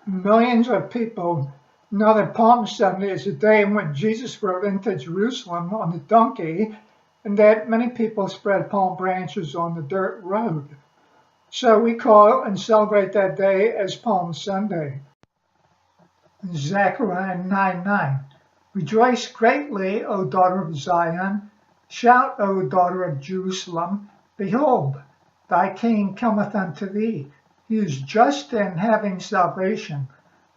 Millions of people know that Palm Sunday is the day when Jesus rode into Jerusalem on the donkey, and that many people spread palm branches on the dirt road. So we call and celebrate that day as Palm Sunday. Zechariah 9:9. Rejoice greatly, O daughter of Zion. Shout, O daughter of Jerusalem. Behold, thy king cometh unto thee. He is just and having salvation,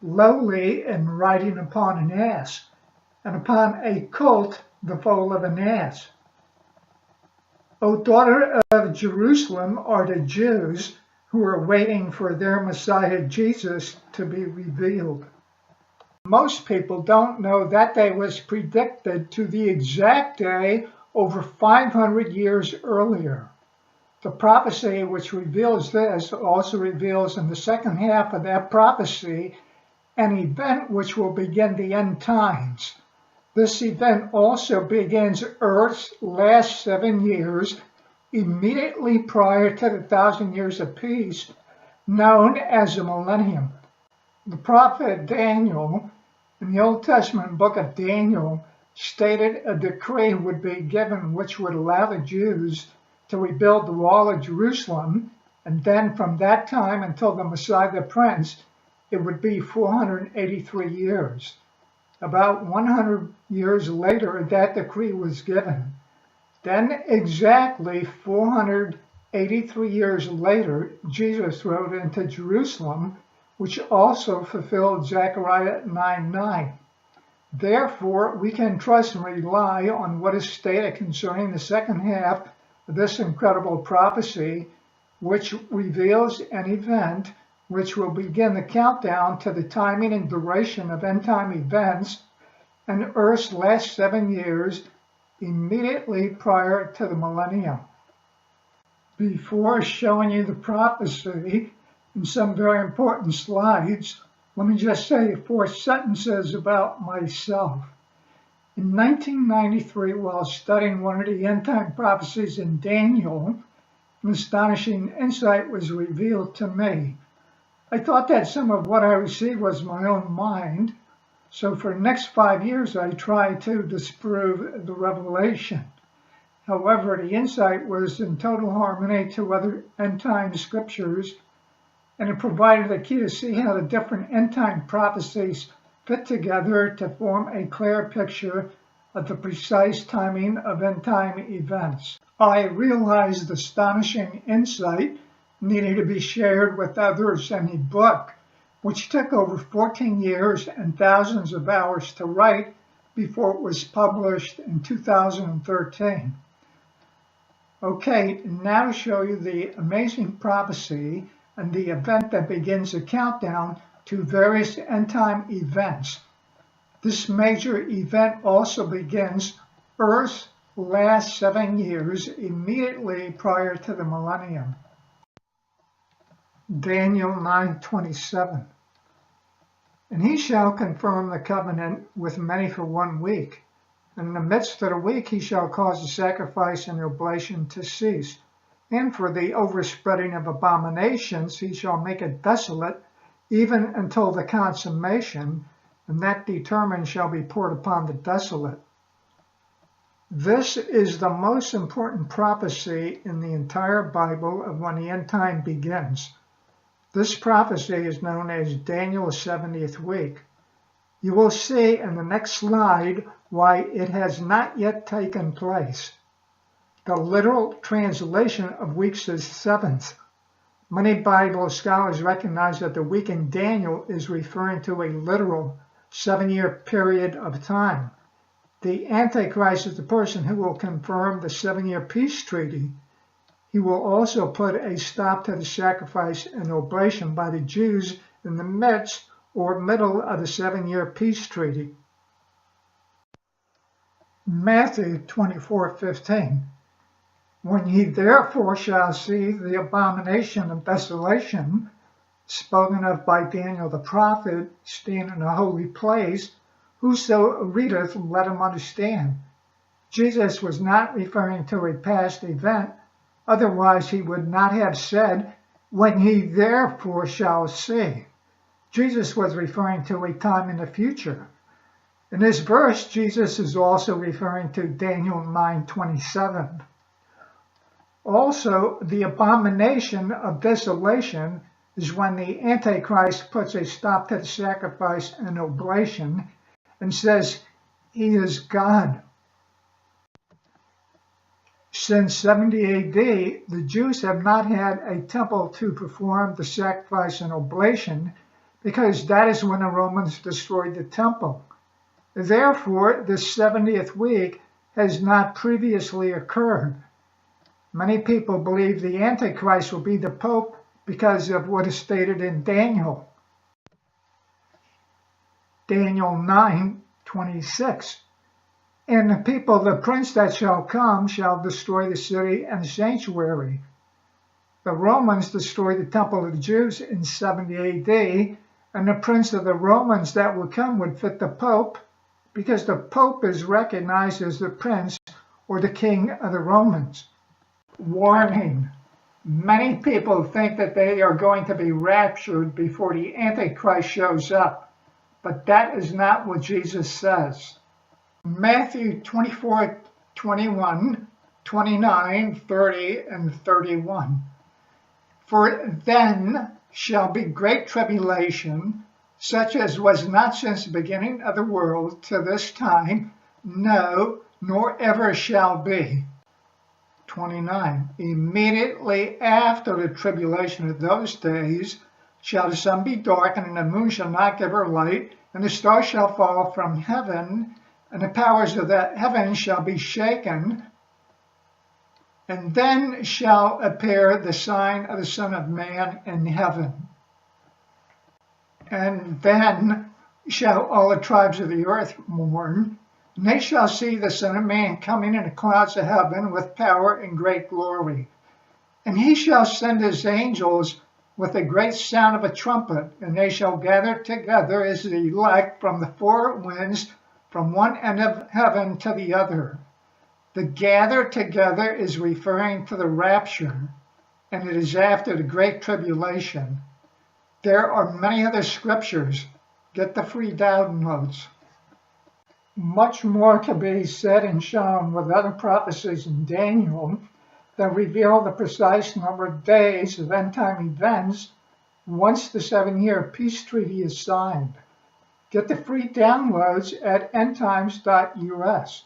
lowly and riding upon an ass, and upon a colt the foal of an ass. O daughter of Jerusalem are the Jews who are waiting for their Messiah Jesus to be revealed. Most people don't know that day was predicted to the exact day over 500 years earlier. The prophecy which reveals this also reveals in the second half of that prophecy an event which will begin the end times. This event also begins Earth's last 7 years, immediately prior to the 1,000 years of peace, known as the millennium. The prophet Daniel, in the Old Testament book of Daniel, stated a decree would be given which would allow the Jews to rebuild the wall of Jerusalem, and then from that time until the Messiah the Prince, it would be 483 years. About 100 years later, that decree was given. Then exactly 483 years later, Jesus rode into Jerusalem, which also fulfilled Zechariah 9:9. Therefore, we can trust and rely on what is stated concerning the second half of this incredible prophecy, which reveals an event which will begin the countdown to the timing and duration of end-time events and Earth's last 7 years immediately prior to the millennium. Before showing you the prophecy in some very important slides, let me just say 4 sentences about myself. In 1993, while studying one of the end-time prophecies in Daniel, an astonishing insight was revealed to me. I thought that some of what I received was my own mind, so for the next 5 years I tried to disprove the revelation. However, the insight was in total harmony to other end-time scriptures, and it provided a key to see how the different end-time prophecies fit together to form a clear picture of the precise timing of end-time events. I realized astonishing insight needed to be shared with others in a book, which took over 14 years and thousands of hours to write before it was published in 2013. Okay, now to show you the amazing prophecy and the event that begins the countdown to various end-time events. This major event also begins Earth's last 7 years immediately prior to the millennium. Daniel 9:27. And he shall confirm the covenant with many for 1 week. And in the midst of the week he shall cause the sacrifice and the oblation to cease. And for the overspreading of abominations he shall make it desolate, even until the consummation, and that determined shall be poured upon the desolate. This is the most important prophecy in the entire Bible of when the end time begins. This prophecy is known as Daniel's 70th week. You will see in the next slide why it has not yet taken place. The literal translation of weeks is seventh. Many Bible scholars recognize that the week in Daniel is referring to a literal 7-year period of time. The Antichrist is the person who will confirm the 7-year peace treaty. He will also put a stop to the sacrifice and oblation by the Jews in the midst or middle of the 7-year peace treaty. Matthew 24:15. When ye therefore shall see the abomination of desolation, spoken of by Daniel the prophet, stand in a holy place, whoso readeth, let him understand. Jesus was not referring to a past event, otherwise he would not have said, when ye therefore shall see. Jesus was referring to a time in the future. In this verse, Jesus is also referring to Daniel 9:27. Also, the abomination of desolation is when the Antichrist puts a stop to the sacrifice and oblation and says he is God. Since 70 AD, the Jews have not had a temple to perform the sacrifice and oblation because that is when the Romans destroyed the temple. Therefore, the 70th week has not previously occurred. Many people believe the Antichrist will be the Pope because of what is stated in Daniel. Daniel 9:26. And the people, the prince that shall come, shall destroy the city and the sanctuary. The Romans destroyed the temple of the Jews in 70 AD, and the prince of the Romans that would come would fit the Pope, because the Pope is recognized as the prince or the king of the Romans. Warning. Many people think that they are going to be raptured before the Antichrist shows up, but that is not what Jesus says. Matthew 24:21, 29, 30, and 31. For then shall be great tribulation, such as was not since the beginning of the world to this time, no, nor ever shall be. 29. Immediately after the tribulation of those days shall the sun be darkened, and the moon shall not give her light, and the stars shall fall from heaven, and the powers of the heavens shall be shaken. And then shall appear the sign of the Son of Man in heaven. And then shall all the tribes of the earth mourn, and they shall see the Son of Man coming in the clouds of heaven with power and great glory. And he shall send his angels with a great sound of a trumpet, and they shall gather together as the elect from the four winds, from one end of heaven to the other. The gather together is referring to the rapture, and it is after the great tribulation. There are many other scriptures. Get the free downloads. Much more to be said and shown with other prophecies in Daniel that reveal the precise number of days of end-time events once the 7-year peace treaty is signed. Get the free downloads at endtimes.us.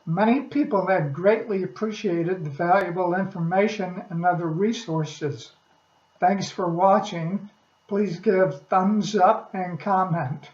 Many people have greatly appreciated the valuable information and other resources. Thanks for watching. Please give thumbs up and comment.